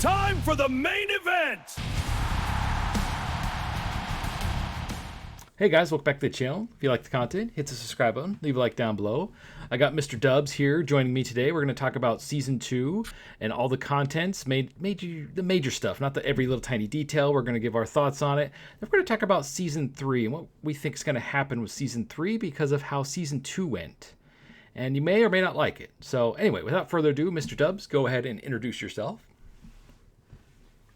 Time for the main event! Hey guys, welcome back to the channel. If you like the content, hit the subscribe button, leave a like down below. I got Mr. Dubs here joining me today. We're going to talk about Season 2 and all the contents, the major stuff, not the every little tiny detail. We're going to give our thoughts on it. Then we're going to talk about Season 3 and what we think is going to happen with Season 3 because of how Season 2 went. And you may or may not like it. So anyway, without further ado, Mr. Dubs, go ahead and introduce yourself.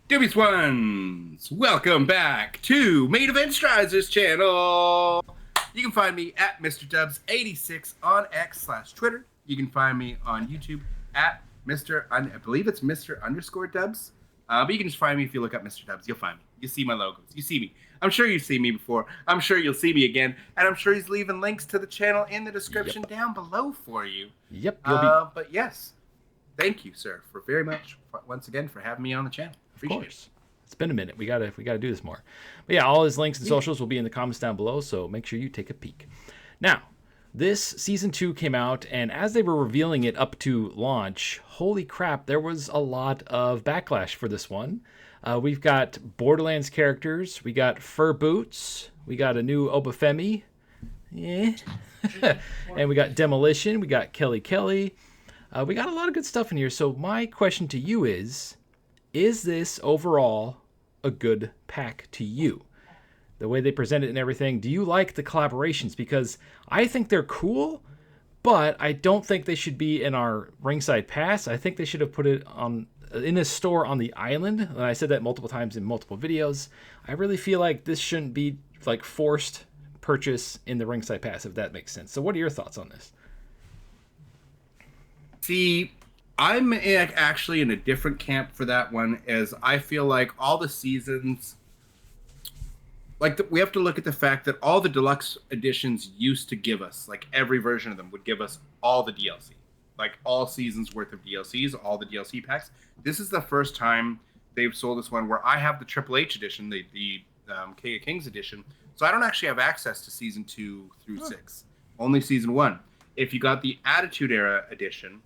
Dubbies ones, welcome back to Main Event Strizers channel. You can find me at Mr. Dubs86 on X/Twitter. You can find me on YouTube at I believe it's Mr_Dubs. But you can just find me if you look up Mr. Dubs. You'll find me. You see my logos. You see me. I'm sure you've seen me before. I'm sure you'll see me again. And I'm sure he's leaving links to the channel in the description down below for you. Yep. But yes, thank you, sir, for very much once again for having me on the channel. Of course. It's been a minute. We gotta do this more. But yeah, all his links and socials will be in the comments down below, so make sure you take a peek. Now, this Season 2 came out, and as they were revealing it up to launch, holy crap, there was a lot of backlash for this one. We've got Borderlands characters, we got fur boots, we got a new Obafemi, and we got Demolition, we got Kelly. We got a lot of good stuff in here, so my question to you is this overall a good pack to you? The way they present it and everything, do you like the collaborations? Because I think they're cool, but I don't think they should be in our Ringside Pass. I think they should have put it in a store on the island, and I said that multiple times in multiple videos. I really feel like this shouldn't be like forced purchase in the Ringside Pass, if that makes sense. So what are your thoughts on this? See, I'm actually in a different camp for that one, as I feel like all the seasons, we have to look at the fact that all the deluxe editions used to give us, like every version of them would give us all the DLC, like all seasons worth of DLCs, all the DLC packs. This is the first time they've sold this one where I have the Triple H edition, the King of Kings edition, so I don't actually have access to Season 2 through 6, only Season 1. If you got the Attitude Era edition,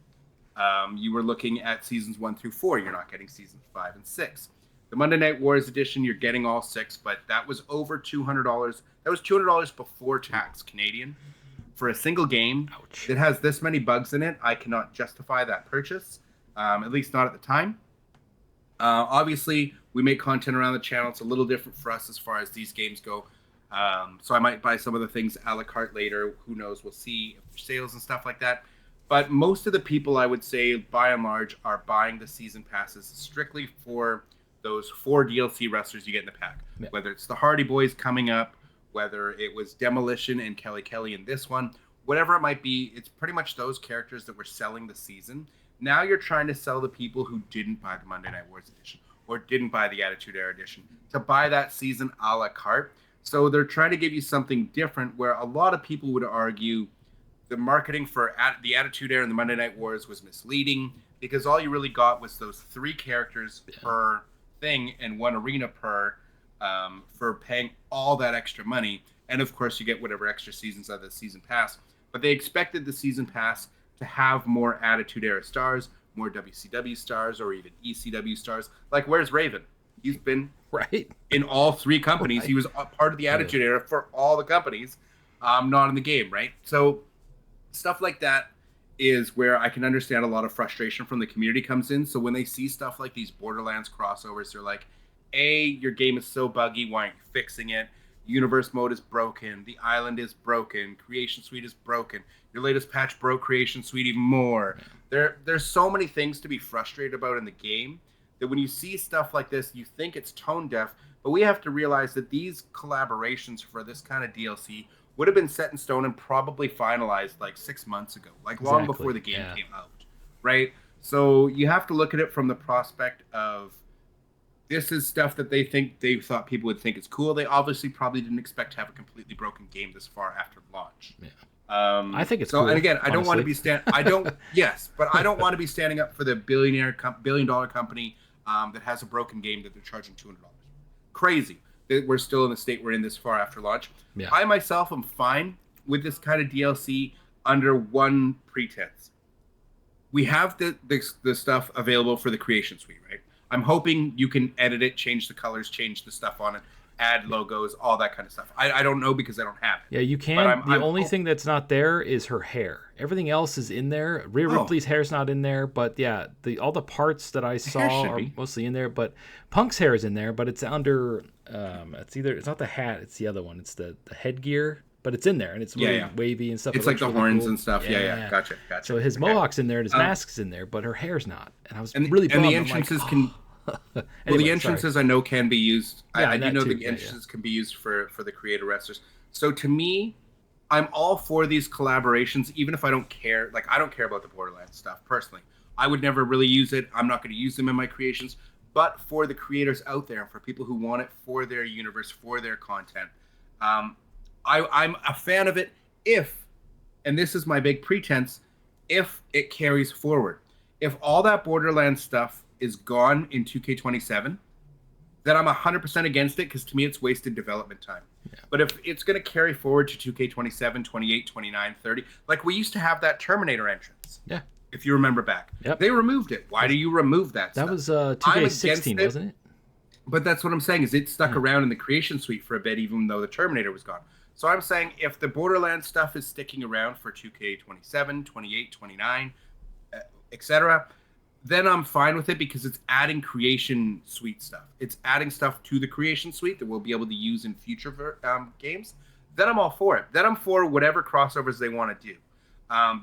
you were looking at Seasons 1 through 4. You're not getting Seasons 5 and 6. The Monday Night Wars edition, you're getting all 6, but that was over $200. That was $200 before tax, Canadian. For a single game that has this many bugs in it, I cannot justify that purchase, at least not at the time. Obviously, we make content around the channel. It's a little different for us as far as these games go. So I might buy some of the things a la carte later. Who knows? We'll see if there's sales and stuff like that. But most of the people, I would say, by and large, are buying the season passes strictly for those 4 DLC wrestlers you get in the pack. Yeah. Whether it's the Hardy Boys coming up, whether it was Demolition and Kelly in this one, whatever it might be, it's pretty much those characters that were selling the season. Now you're trying to sell the people who didn't buy the Monday Night Wars edition or didn't buy the Attitude Era edition to buy that season a la carte. So they're trying to give you something different, where a lot of people would argue the marketing for the Attitude Era and the Monday Night Wars was misleading, because all you really got was those 3 characters per thing and 1 arena per for paying all that extra money. And of course, you get whatever extra seasons of the season pass. But they expected the season pass to have more Attitude Era stars, more WCW stars, or even ECW stars. Like, where's Raven? He's been in all 3 companies. He was a part of the Attitude Era for all the companies, not in the game, right? So stuff like that is where I can understand a lot of frustration from the community comes in. So when they see stuff like these Borderlands crossovers, they're like, your game is so buggy, why aren't you fixing it? Universe mode is broken. The island is broken. Creation Suite is broken. Your latest patch broke Creation Suite even more. There's so many things to be frustrated about in the game that when you see stuff like this, you think it's tone deaf, but we have to realize that these collaborations for this kind of DLC would have been set in stone and probably finalized like 6 months ago, like long before the game came out, right? So you have to look at it from the prospect of, this is stuff that they thought people would think is cool. They obviously probably didn't expect to have a completely broken game this far after launch. Yeah. I think it's so. Cool, and again, honestly. I don't want to be I don't want to be standing up for the billion-dollar company that has a broken game that they're charging $200. Crazy that we're still in the state we're in this far after launch. Yeah. I myself am fine with this kind of DLC under one pretense. We have the stuff available for the Creation Suite, right? I'm hoping you can edit it, change the colors, change the stuff on it, add logos, all that kind of stuff. I don't know because I don't have it. Yeah, you can. But The only thing that's not there is her hair. Everything else is in there. Rhea Ripley's hair's not in there, but yeah, all the parts that I saw are mostly in there. But Punk's hair is in there, but it's under. It's not the hat. It's the other one. It's the headgear, but it's in there and it's really wavy and stuff. It's like the really horns cool. and stuff. Yeah. Gotcha. So his mohawk's in there and his mask's in there, but her hair's not. And I was really bummed. And the entrances can. Anyway, well, the entrances I know can be used. Yeah, I do know the entrances can be used for the creator wrestlers. So to me, I'm all for these collaborations, even if I don't care. Like, I don't care about the Borderlands stuff personally. I would never really use it. I'm not going to use them in my creations. But for the creators out there, and for people who want it for their universe, for their content, I'm a fan of it if, and this is my big pretense, if it carries forward. If all that Borderlands stuff is gone in 2K27, then I'm 100% against it because to me it's wasted development time. Yeah. But if it's going to carry forward to 2K27, 28, 29, 30, like we used to have that Terminator entrance. Yeah. If you remember back. Yep. They removed it. Why do you remove that stuff? That was 2K16, wasn't it? But that's what I'm saying is it stuck around in the creation suite for a bit even though the Terminator was gone. So I'm saying if the Borderlands stuff is sticking around for 2K27, 28, 29, etc., then I'm fine with it because it's adding creation suite stuff. It's adding stuff to the creation suite that we'll be able to use in future games. Then I'm all for it. Then I'm for whatever crossovers they want to do.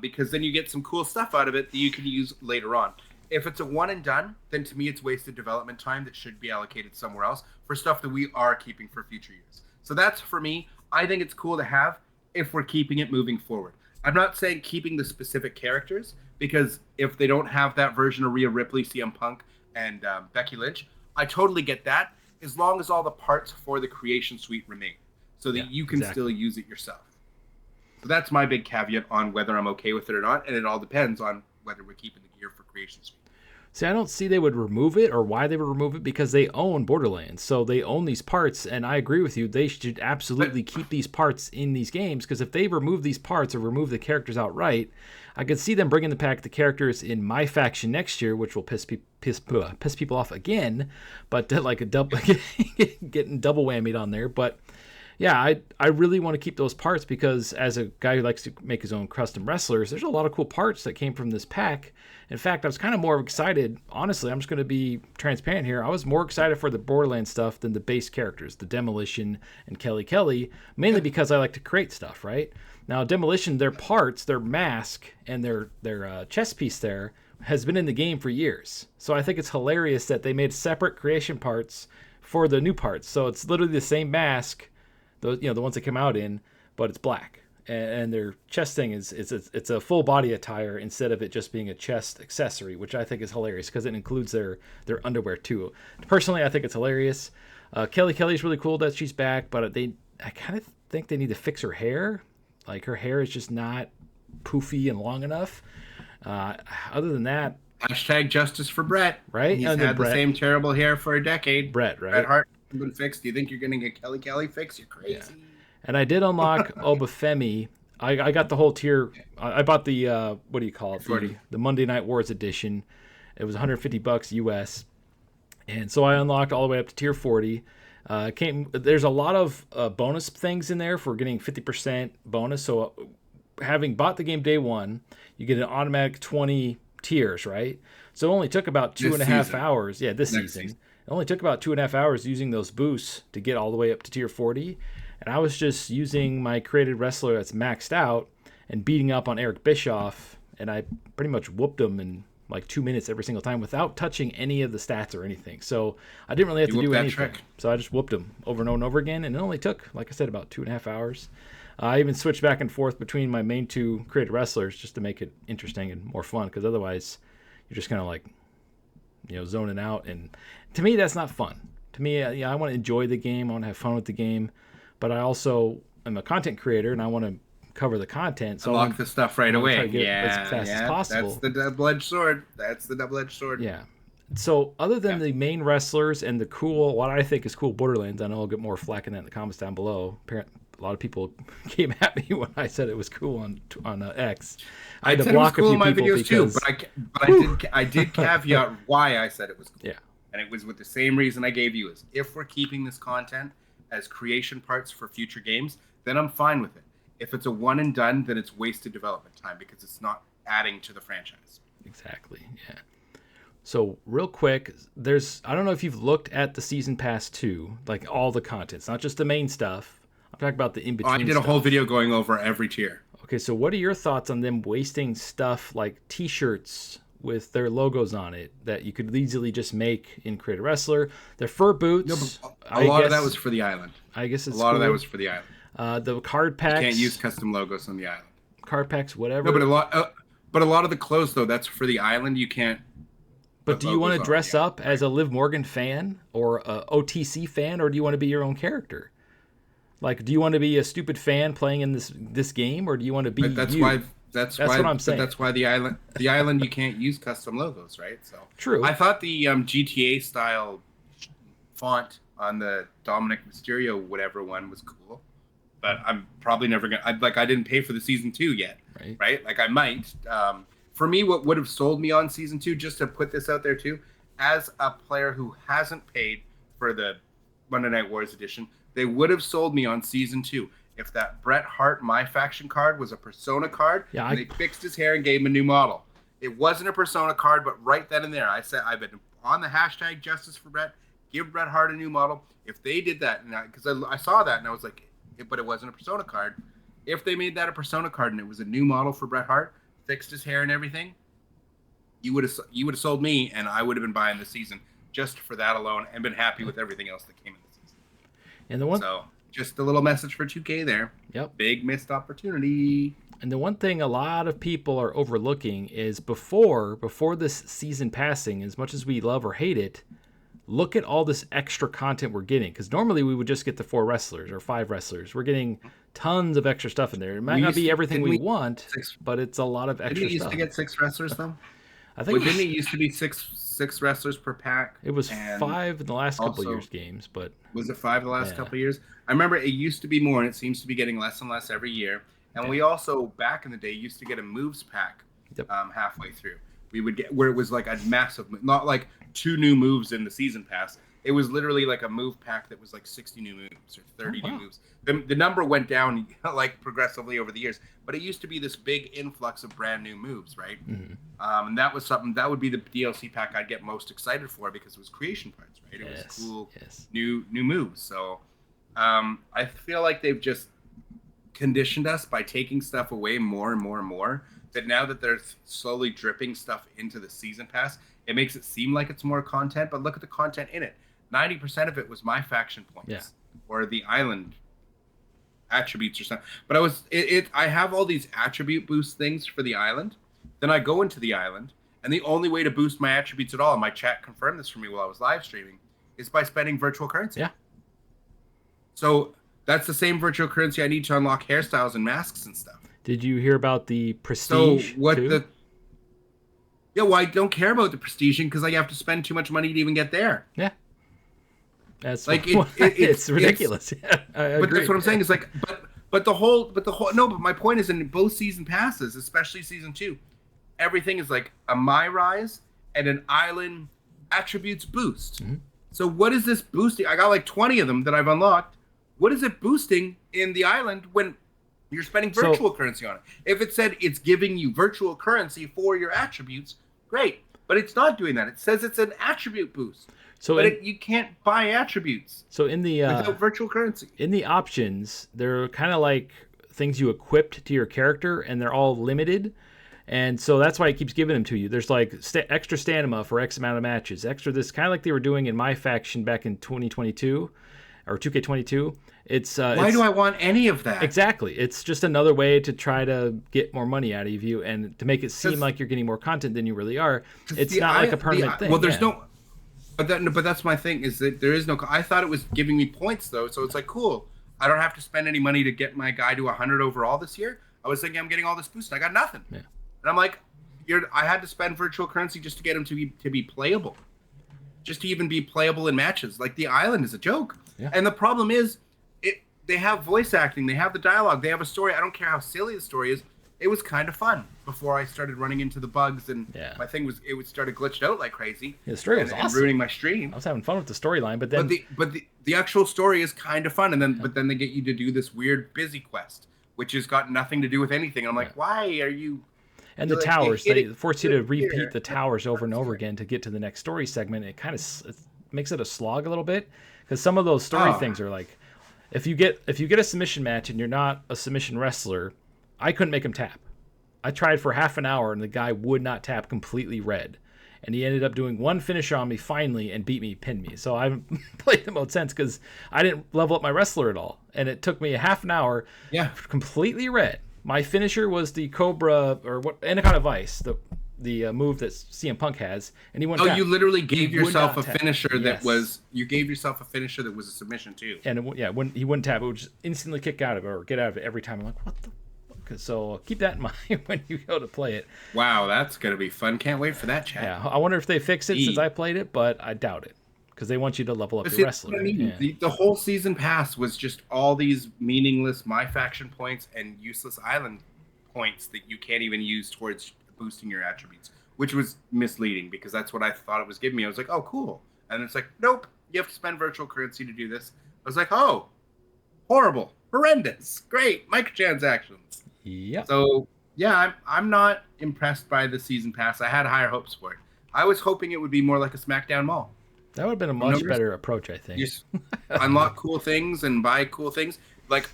Because then you get some cool stuff out of it that you can use later on. If it's a one and done, then to me it's wasted development time that should be allocated somewhere else for stuff that we are keeping for future use. So that's for me. I think it's cool to have if we're keeping it moving forward. I'm not saying keeping the specific characters, because if they don't have that version of Rhea Ripley, CM Punk, and Becky Lynch, I totally get that, as long as all the parts for the creation suite remain, so that you can still use it yourself. So that's my big caveat on whether I'm okay with it or not, and it all depends on whether we're keeping the gear for creation suite. See, I don't see they would remove it or why they would remove it because they own Borderlands. So they own these parts, and I agree with you. They should absolutely keep these parts in these games because if they remove these parts or remove the characters outright, I could see them bringing back the characters in my faction next year, which will piss people off again, but like a double getting double whammied on there. But yeah, I really want to keep those parts because as a guy who likes to make his own custom wrestlers, there's a lot of cool parts that came from this pack. In fact, I was kind of more excited. Honestly, I'm just going to be transparent here. I was more excited for the Borderlands stuff than the base characters, the Demolition and Kelly, mainly because I like to create stuff, right? Now, Demolition, their parts, their mask, and their chest piece there has been in the game for years. So I think it's hilarious that they made separate creation parts for the new parts. So it's literally the same mask, the ones that come out in, but it's black. And their chest thing it's a full body attire instead of it just being a chest accessory, which I think is hilarious because it includes their underwear too. Personally, I think it's hilarious. Kelly's really cool that she's back, but I kind of think they need to fix her hair. Like her hair is just not poofy and long enough. Other than that, hashtag justice for Brett. Right? He's had the same terrible hair for a decade. Brett, right? Bret Hart has been fixed. Do you think you're going to get Kelly fixed? You're crazy. Yeah. And I did unlock Obafemi. I got the whole tier. I bought the what do you call it? The Monday Night Wars edition. It was $150 US, and so I unlocked all the way up to tier 40. There's a lot of bonus things in there for getting 50% bonus. So having bought the game day one, you get an automatic 20 tiers, right? So it only took about 2.5 hours. Yeah, this season. It only took about 2.5 hours using those boosts to get all the way up to tier 40. And I was just using my created wrestler that's maxed out and beating up on Eric Bischoff, and I pretty much whooped him in like 2 minutes every single time without touching any of the stats or anything. So I didn't really have to do anything. So I just whooped him over and over again, and it only took, like I said, about 2.5 hours. I even switched back and forth between my main two created wrestlers just to make it interesting and more fun, because otherwise you're just kind of like, zoning out. And to me, that's not fun. To me, I want to enjoy the game. I want to have fun with the game. But I also am a content creator, and I want to cover the content. So unlock the stuff right away. As fast as possible. That's the double-edged sword. Yeah. So other than the main wrestlers and the cool, what I think is cool Borderlands, I know I'll get more flack in that in the comments down below. Apparently, a lot of people came at me when I said it was cool on X. I had to block a few people because too, but I did caveat why I said it was cool. Yeah. And it was with the same reason I gave you, is if we're keeping this content as creation parts for future games, then I'm fine with it. If it's a one and done, then it's wasted development time because it's not adding to the franchise. Exactly. Yeah. So real quick, I don't know if you've looked at the season pass 2, like all the content. It's not just the main stuff. I'm talking about the in-between I did a whole video going over every tier. Okay, so what are your thoughts on them wasting stuff like t-shirts with their logos on it that you could easily just make in Create a Wrestler? Their fur boots. No, but a lot of that was for the island. I guess it's a lot cool. of that was for the island. The card packs. You can't use custom logos on the island. Card packs, whatever. No, but a lot of the clothes though, that's for the island. You can't. But do you want to dress up as a Liv Morgan fan or a OTC fan, or do you want to be your own character? Like, do you want to be a stupid fan playing in this game, or do you want to be that's you? why that's what I'm saying. That's why the island you can't use custom logos, right? So true. I thought the GTA style font on the Dominic Mysterio whatever one was cool, but I'm probably never gonna. I didn't pay for the season 2 yet, right? Like I might. For me, what would have sold me on season 2, just to put this out there too, as a player who hasn't paid for the Monday Night Wars edition, they would have sold me on season 2 if that Bret Hart My Faction card was a Persona card, and they fixed his hair and gave him a new model. It wasn't a Persona card, but right then and there, I said I've been on the hashtag Justice for Bret, give Bret Hart a new model. If they did that, because I saw that and I was like, but it wasn't a Persona card. If they made that a Persona card and it was a new model for Bret Hart, fixed his hair and everything, you would have sold me, and I would have been buying the season just for that alone, and been happy with everything else that came in the season. And so just a little message for 2K there. Yep. Big missed opportunity. And the one thing a lot of people are overlooking is before this season passing, as much as we love or hate it, look at all this extra content we're getting. Because normally we would just get the 4 wrestlers or 5 wrestlers. We're getting tons of extra stuff in there. It might not be everything we want, but it's a lot of extra stuff. Didn't it used to get 6 wrestlers though? I think didn't it used to be six wrestlers per pack? It was 5 in the last couple of years games, but was it 5 the last couple of years? I remember it used to be more, and it seems to be getting less and less every year. And we also, back in the day, used to get a moves pack halfway through. We would get where it was like a massive, not like 2 new moves in the season pass. It was literally like a move pack that was like 60 new moves or 30 new moves. The number went down like progressively over the years, but it used to be this big influx of brand new moves, right? Mm-hmm. And that was something that would be the DLC pack I'd get most excited for because it was creation parts, right? It was cool, new moves. So I feel like they've just conditioned us by taking stuff away more and more and more. That now that they're slowly dripping stuff into the season pass, it makes it seem like it's more content. But look at the content in it. 90% of it was my faction points or the island attributes or something. But I have all these attribute boost things for the island. Then I go into the island, and the only way to boost my attributes at all, and my chat confirmed this for me while I was live streaming, is by spending virtual currency. Yeah. So that's the same virtual currency I need to unlock hairstyles and masks and stuff. Did you hear about the prestige? So what too? Well, I don't care about the prestige because I have to spend too much money to even get there. Yeah. That's like it's ridiculous. But that's what I'm saying is like, but my point is in both season passes, especially season 2, everything is like a My Rise and an island attributes boost. Mm-hmm. So what is this boosting? I got like 20 of them that I've unlocked. What is it boosting in the island when you're spending virtual currency on it? If it said it's giving you virtual currency for your attributes, great. But it's not doing that. It says it's an attribute boost. So you can't buy attributes. So in the without virtual currency. In the options, they're kind of like things you equipped to your character, and they're all limited. And so that's why it keeps giving them to you. There's like extra stamina for X amount of matches, extra this, kind of like they were doing in my faction back in 2022 or 2K22. Why do I want any of that? Exactly. It's just another way to try to get more money out of you and to make it seem like you're getting more content than you really are. It's not like a permanent thing. Well, there's no... But that's my thing is that there is no... I thought it was giving me points, though. So it's like, cool. I don't have to spend any money to get my guy to 100 overall this year. I was thinking I'm getting all this boost. I got nothing. Yeah. And I'm like, I had to spend virtual currency just to get him to be playable. Just to even be playable in matches. Like, the island is a joke. Yeah. And the problem is, they have voice acting. They have the dialogue. They have a story. I don't care how silly the story is. it was kind of fun before I started running into the bugs and Yeah. my thing started glitched out like crazy. The story was and awesome. ruining my stream. I was having fun with the storyline, but then The actual story is kind of fun, and then they get you to do this weird busy quest, which has got nothing to do with anything. I'm like, why are you? And the like, towers, they force you to here. repeat the towers over and over again to get to the next story segment. It kind of makes it a slog a little bit, because some of those story things are like, if you get a submission match and you're not a submission wrestler, I couldn't make him tap. I tried for half an hour and the guy would not tap, completely red. And he ended up doing one finish on me finally and pinned me. So I haven't played the mode since because I didn't level up my wrestler at all. And it took me a half an hour, completely red. My finisher was the Cobra, or what, Anaconda Vice, the move that CM Punk has, and he went. Oh, you literally gave yourself a finisher that was. You gave yourself a finisher that was a submission too. And when he wouldn't tap, it would just instantly kick out of it or get out of it every time. I'm like, what the fuck? So keep that in mind when you go to play it. Wow, that's gonna be fun. Can't wait for that chat. Yeah, I wonder if they fix it since I played it, but I doubt it because they want you to level up your wrestler. I mean. The whole season pass was just all these meaningless my faction points and useless island points that you can't even use towards boosting your attributes, which was misleading because that's what I thought it was giving me. I was like, oh, cool. And it's like, nope, you have to spend virtual currency to do this. I was like, oh, horrible, horrendous, great, microtransactions. Yeah. So, yeah, I'm not impressed by the season pass. I had higher hopes for it. I was hoping it would be more like a SmackDown Mall. That would have been a much better approach, I think. Just unlock cool things and buy cool things. Like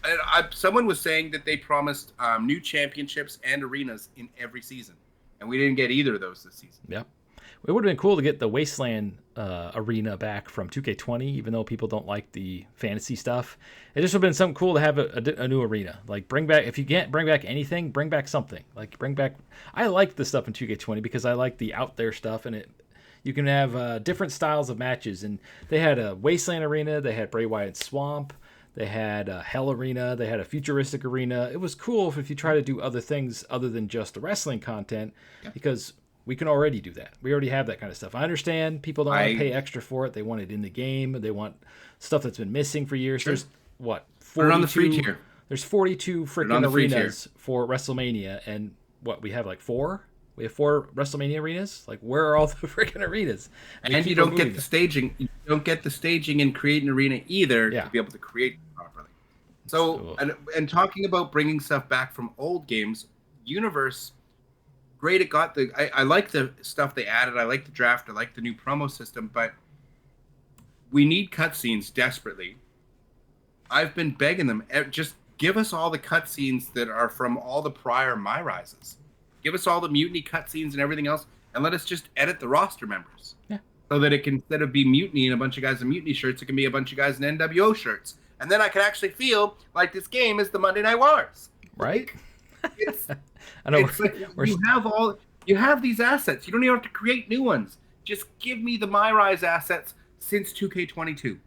someone was saying that they promised new championships and arenas in every season, and we didn't get either of those this season. Yep. It would have been cool to get the Wasteland arena back from 2K20, even though people don't like the fantasy stuff. It just would have been something cool to have a new arena. Like, bring back, if you can't bring back anything, bring back something. Like, bring back, I like the stuff in 2K20 because I like the out there stuff, and you can have different styles of matches. And they had a Wasteland arena, they had Bray Wyatt's Swamp, they had a Hell Arena. They had a futuristic arena. It was cool if you try to do other things other than just the wrestling content, because we can already do that. We already have that kind of stuff. I understand people don't want to pay extra for it. They want it in the game. They want stuff that's been missing for years. Sure. There's, what, 42? On the free tier. There's 42 freaking arenas for WrestleMania, and what, we have like 4? We have 4 WrestleMania arenas. Like, where are all the freaking arenas? And you don't get the staging. You don't get the staging and create an arena either to be able to create it properly. So, and talking about bringing stuff back from old games, Universe, great. It got I like the stuff they added. I like the draft. I like the new promo system. But we need cutscenes desperately. I've been begging them, just give us all the cutscenes that are from all the prior My Rises. Give us all the Mutiny cutscenes and everything else, and let us just edit the roster members. Yeah. So that it can, instead of be Mutiny and a bunch of guys in Mutiny shirts, it can be a bunch of guys in NWO shirts. And then I can actually feel like this game is the Monday Night Wars. Right? I know. It's like you have these assets. You don't even have to create new ones. Just give me the My Rise assets since 2K22.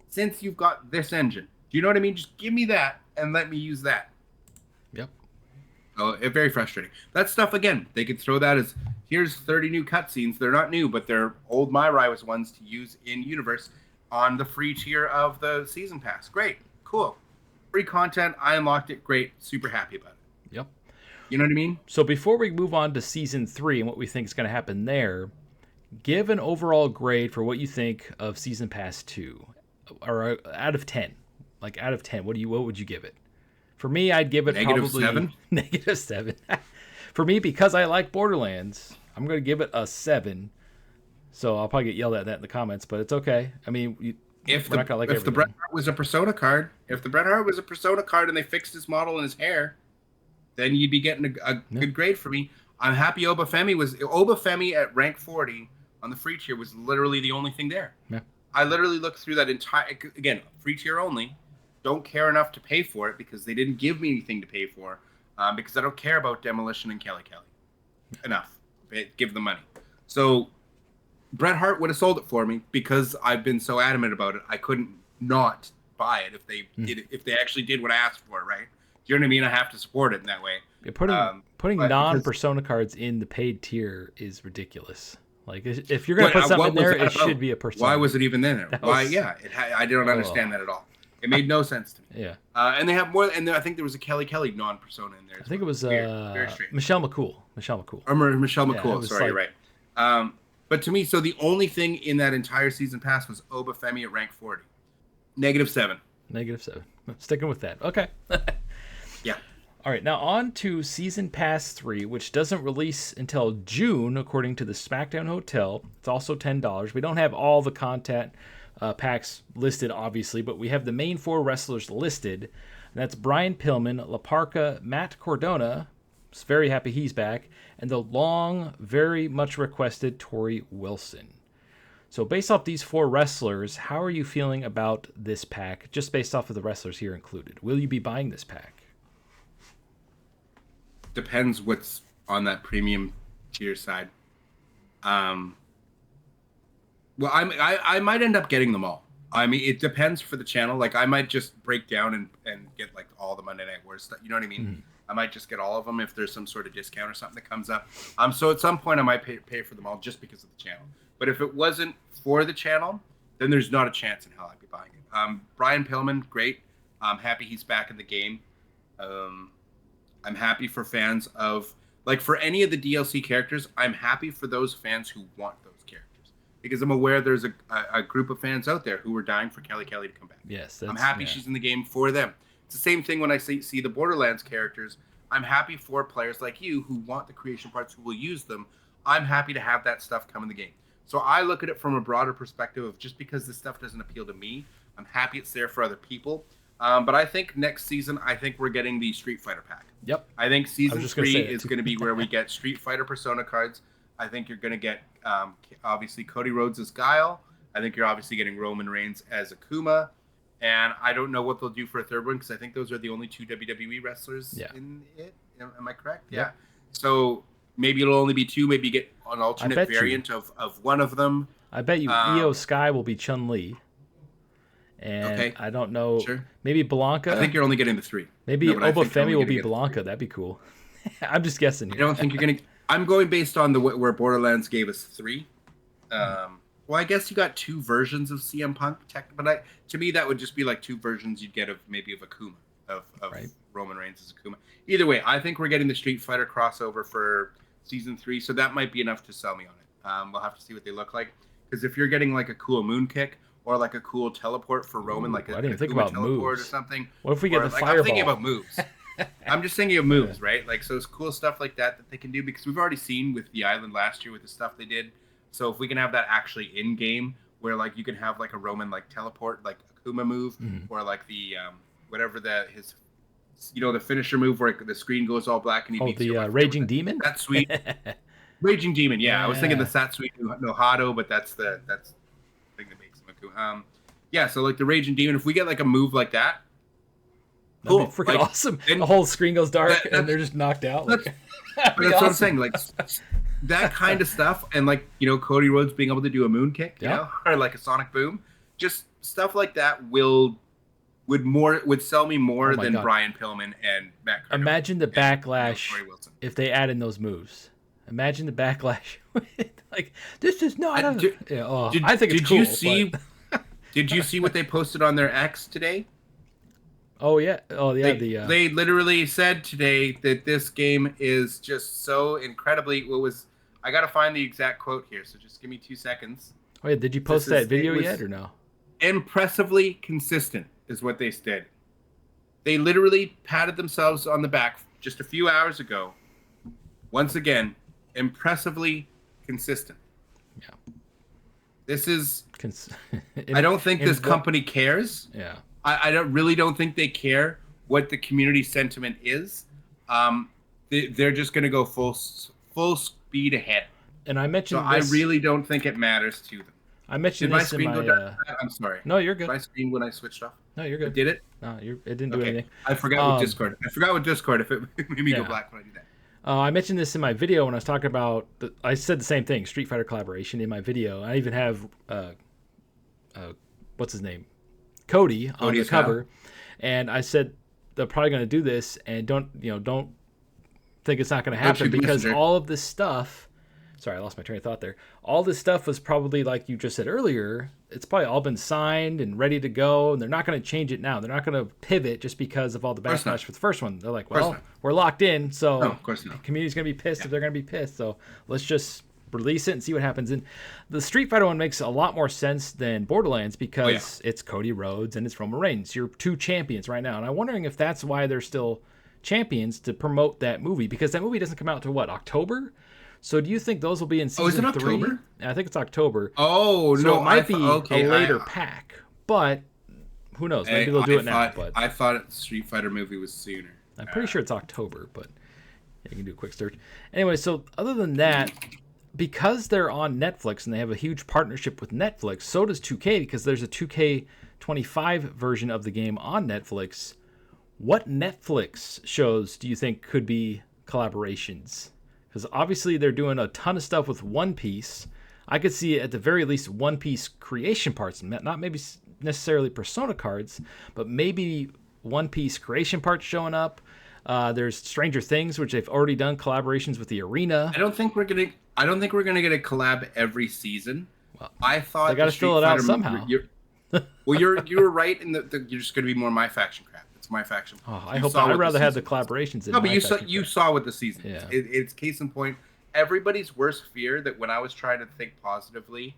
Since you've got this engine. Do you know what I mean? Just give me that and let me use that. Yep. Oh, it's very frustrating. That stuff, again, they could throw that as, here's 30 new cutscenes. They're not new, but they're old My Rise ones to use in Universe on the free tier of the Season Pass. Great. Cool. Free content. I unlocked it. Great. Super happy about it. Yep. You know what I mean? So before we move on to Season 3 and what we think is going to happen there, give an overall grade for what you think of Season Pass 2. Or out of 10. Like, out of 10, what would you give it? For me, I'd give it probably -7. -7. For me, because I like Borderlands, I'm going to give it a 7. So I'll probably get yelled at that in the comments, but it's okay. I mean, if the Bret Hart was a Persona card, and they fixed his model and his hair, then you'd be getting a good grade for me. I'm happy Obafemi at rank 40 on the free tier was literally the only thing there. Yeah. I literally looked through that entire, again, free tier only. Don't care enough to pay for it because they didn't give me anything to pay for, because I don't care about Demolition and Kelly enough. Give them money. So Bret Hart would have sold it for me because I've been so adamant about it. I couldn't not buy it if they actually did what I asked for, right? Do you know what I mean? I have to support it in that way. Yeah, putting non-Persona cards in the paid tier is ridiculous. Like, if you're going to put something in there, it should be a Persona. Why was it even in there? I don't understand that at all. It made no sense to me. Yeah. And they have more, and I think there was a Kelly non-persona in there. I think it was very strange. Michelle McCool. Or Michelle McCool. Sorry, you're right. But to me, so the only thing in that entire season pass was Obafemi at rank 40. -7. -7. I'm sticking with that. Okay. Yeah. All right, now on to Season Pass 3, which doesn't release until June, according to the SmackDown Hotel. It's also $10. We don't have all the content packs listed, obviously, but we have the main 4 wrestlers listed. And that's Brian Pillman, La Parka, Matt Cardona, very happy he's back, and the long, very much requested Tori Wilson. So based off these 4 wrestlers, how are you feeling about this pack, just based off of the wrestlers here included? Will you be buying this pack? Depends what's on that premium tier side. Well, I might end up getting them all. I mean, it depends for the channel. Like, I might just break down and get like all the Monday Night Wars stuff. You know what I mean? Mm-hmm. I might just get all of them if there's some sort of discount or something that comes up. So at some point I might pay for them all just because of the channel. But if it wasn't for the channel, then there's not a chance in hell I'd be buying it. Brian Pillman, great. I'm happy he's back in the game. I'm happy for fans of, like, for any of the DLC characters, I'm happy for those fans who want those characters. Because I'm aware there's a group of fans out there who are dying for Kelly to come back. Yes, I'm happy she's in the game for them. It's the same thing when I see the Borderlands characters. I'm happy for players like you who want the creation parts, who will use them. I'm happy to have that stuff come in the game. So I look at it from a broader perspective of, just because this stuff doesn't appeal to me, I'm happy it's there for other people. But I think next season, I think we're getting the Street Fighter pack. Yep. I think season 3 is going to be where we get Street Fighter Persona cards. I think you're going to get, obviously, Cody Rhodes as Guile. I think you're obviously getting Roman Reigns as Akuma. And I don't know what they'll do for a third one, because I think those are the only 2 WWE wrestlers in it. Am I correct? Yeah. So maybe it'll only be 2. Maybe you get an alternate variant of one of them. I bet you Io Sky will be Chun-Li. And I don't know. Sure. Maybe Blanca. I think you're only getting the 3. Maybe Obafemi will be Blanca. That'd be cool. I'm just guessing here. I don't think you're going to. I'm going based on where Borderlands gave us 3. Well, I guess you got 2 versions of CM Punk, but to me that would just be like 2 versions you'd get of Akuma, of Roman Reigns as Akuma. Either way, I think we're getting the Street Fighter crossover for season 3, so that might be enough to sell me on it. We'll have to see what they look like, because if you're getting like a cool moon kick or like a cool teleport for Roman, like I didn't think about teleport moves or something. What if we get the fireball? I'm thinking about moves. I'm just thinking of moves, right? Like, so it's cool stuff like that they can do, because we've already seen with the island last year with the stuff they did. So if we can have that actually in game, where like you can have like a Roman like teleport, like Akuma move, or like the whatever the finisher move where the screen goes all black and he beats the Raging Demon. That's sweet. Raging Demon, yeah. I was thinking the Satsui no Hado, but that's the thing that makes him Akuma. Yeah, so like the Raging Demon, if we get like a move like that, that'd be freaking awesome. The whole screen goes dark and they're just knocked out. That's what I'm saying. Like that kind of stuff, and like Cody Rhodes being able to do a moon kick, you know, or like a sonic boom, just stuff like that would sell me more than Brian Pillman and Matt Cardona. Imagine the backlash if they add in those moves. Imagine the backlash. Like, this is not I think it's cool. Did you see what they posted on their X today? Oh yeah. They literally said today that this game is just so incredibly. I gotta find the exact quote here, so just give me 2 seconds. Oh yeah, did you post that video yet or no? Impressively consistent is what they said. They literally patted themselves on the back just a few hours ago. Once again, impressively consistent. Yeah. This is. I don't think this company cares. Yeah. I really don't think they care what the community sentiment is. They're just going to go full speed ahead. And I mentioned I really don't think it matters to them. I mentioned this in my... Did my screen go down? I'm sorry. No, you're good. Did my screen when I switched off? No, you're good. Did it? No, it didn't do anything. I forgot with Discord. If it made me go black when I do that. I mentioned this in my video when I was talking about... I said the same thing, Street Fighter collaboration in my video. I even have... what's his name? Cody on the cover, and I said they're probably going to do this, and don't think it's not going to happen, because all of this stuff sorry, I lost my train of thought there. All this stuff was probably, like you just said earlier, it's probably all been signed and ready to go, and they're not going to change it now. They're not going to pivot just because of all the backlash for the first one. They're like, well, we're locked in, so no, of course not. The community's going to be pissed if they're going to be pissed. So let's just release it and see what happens. And the Street Fighter one makes a lot more sense than Borderlands because it's Cody Rhodes and it's Roman Reigns. You're two champions right now, and I'm wondering if that's why they're still champions, to promote that movie, because that movie doesn't come out until October. So do you think those will be in season 3? Is it October? I think it's October. Oh, so no. It might be a later pack, but who knows? Maybe they'll do it now. But I thought the Street Fighter movie was sooner. I'm pretty sure it's October, but you can do a quick search. Anyway, so other than that, because they're on Netflix and they have a huge partnership with Netflix, so does 2K, because there's a 2K25 version of the game on Netflix. What Netflix shows do you think could be collaborations? Because obviously they're doing a ton of stuff with One Piece. I could see at the very least One Piece creation parts, not maybe necessarily Persona cards, but maybe One Piece creation parts showing up. There's Stranger Things, which they've already done collaborations with the Arena. I don't think we're gonna get a collab every season. Well, I thought they got to fill it out somehow. You were right in that you're just gonna be more My Faction crap. It's My Faction. Oh, I'd rather have the collaborations. No, but you saw what the season is. Yeah. It's case in point. Everybody's worst fear that when I was trying to think positively,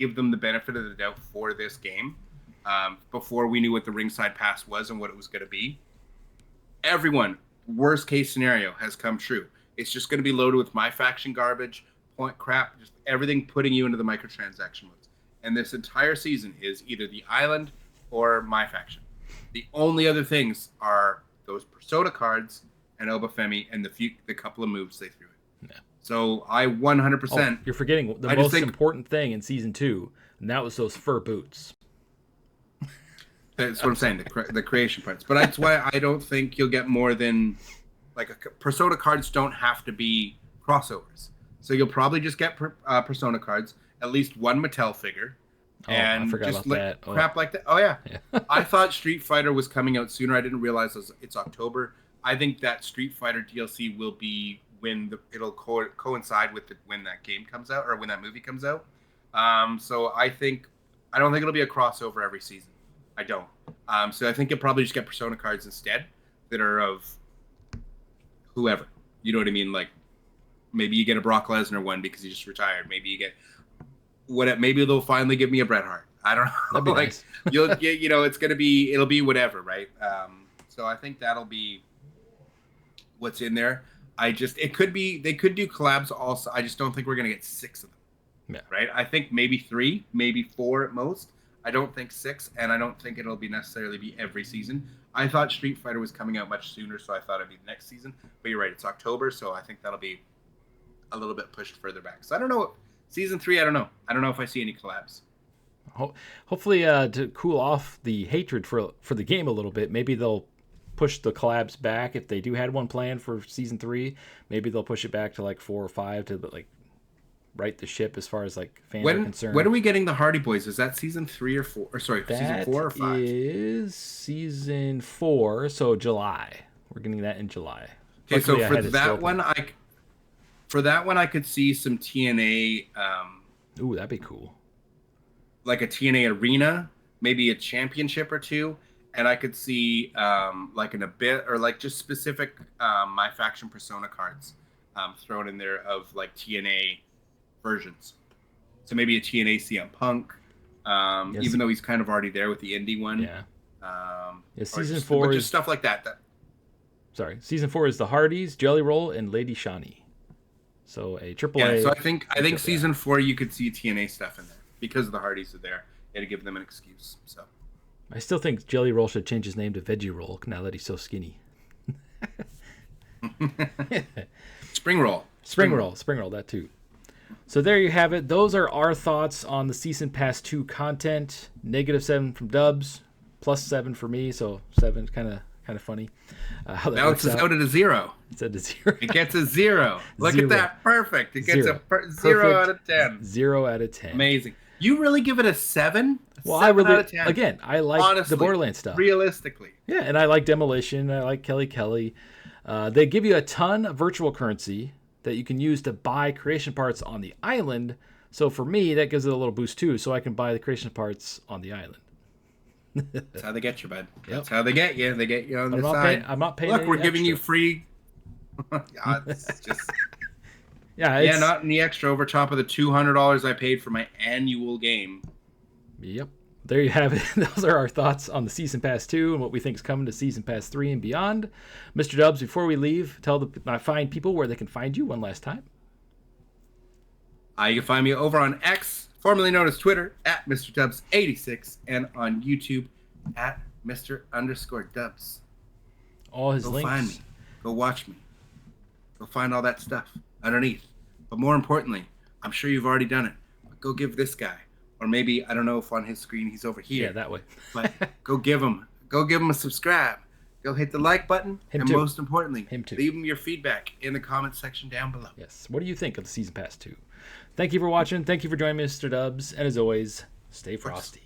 give them the benefit of the doubt for this game, before we knew what the Ringside Pass was and what it was going to be, everyone, worst case scenario has come true. It's just going to be loaded with My Faction garbage, point crap, just everything putting you into the microtransaction modes. And this entire season is either the island or My Faction. The only other things are those Persona cards and Obafemi and the couple of moves they threw in. Yeah. So I 100%. You're forgetting the most important thing in season 2, and that was those fur boots. That's what I'm saying, the creation parts. But that's why I don't think you'll get more than Persona cards don't have to be crossovers. So you'll probably just get Persona cards, at least one Mattel figure. And I forgot just about that. Crap like that. Oh yeah. I thought Street Fighter was coming out sooner. I didn't realize it's October. I think that Street Fighter DLC will be when it'll coincide with when that game comes out or when that movie comes out. So I don't think it'll be a crossover every season. I don't. So I think you'll probably just get Persona cards instead that are of whoever. You know what I mean? Like maybe you get a Brock Lesnar one because he just retired. Maybe you get maybe they'll finally give me a Bret Hart. I don't know. That'd be nice. It'll be whatever, right? So I think that'll be what's in there. They could do collabs also. I just don't think we're gonna get 6 of them. Yeah. Right? I think maybe 3, maybe 4 at most. I don't think 6, and I don't think it'll be necessarily be every season. I thought Street Fighter was coming out much sooner, so I thought it'd be the next season. But you're right, it's October, so I think that'll be a little bit pushed further back. So I don't know. Season 3, I don't know. I don't know if I see any collabs. Hopefully, to cool off the hatred for the game a little bit, maybe they'll push the collabs back. If they do had one planned for season 3, maybe they'll push it back to like 4 or 5 to right the ship as far as fans are concerned. When are we getting the Hardy Boys? Is that season 3 or 4? Or sorry, season 4 or 5? That is season 4, so July. We're getting that in July. Okay, so for that one, I could see some TNA. Ooh, that'd be cool. Like a TNA arena, maybe a championship or 2, and I could see an Abyss or just specific My Faction Persona cards thrown in there of TNA versions. So maybe a TNA CM Punk, yes. Even though he's kind of already there with the indie one. Yeah. Season 4 is stuff like that. Sorry, season 4 is the Hardys, Jelly Roll, and Lady Shani. So a AAA. Yeah, so I think season 4 you could see TNA stuff in there because the Hardys are there. You had to give them an excuse. So I still think Jelly Roll should change his name to Veggie Roll now that he's so skinny. Spring Roll, that too. So there you have it. Those are our thoughts on the Season Pass 2 content. -7 from Dubs, +7 for me. So 7 is kind of funny. Balances out at a 0. It's at a 0. It gets a 0. Look 0. at that. Perfect. It gets 0. a 0 out of 10. 0 out of 10. Amazing. You really give it a 7? Well, 7 out of 10. Again, I like Honestly, the Borderlands stuff. Realistically. Yeah, and I like Demolition. I like Kelly. They give you a ton of virtual currency, that you can use to buy creation parts on the island. So for me, that gives it a little boost too, so I can buy the creation parts on the island. That's how they get you, bud. Yep. That's how they get you. They get you on the side. I'm not paying. Look, we're any giving you extra. free. It's just Yeah, not any extra over top of the $200 I paid for my annual game. Yep. There you have it. Those are our thoughts on the Season Pass 2 and what we think is coming to Season Pass 3 and beyond. Mr. Dubs, before we leave, tell my fine people where they can find you one last time. You can find me over on X, formerly known as Twitter, at Mr. Dubs86, and on YouTube at Mr._Dubs. All his Go links. find me. Go watch me. Go find all that stuff underneath. But more importantly, I'm sure you've already done it. But go give this guy, or maybe, I don't know if on his screen he's over here. Yeah, that way. But go give him a subscribe. Go hit the like button. Him and too. most importantly, Him too. leave him your feedback in the comment section down below. Yes. What do you think of the Season Pass 2? Thank you for watching. Thank you for joining me, Mr. Dubs. And as always, stay frosty.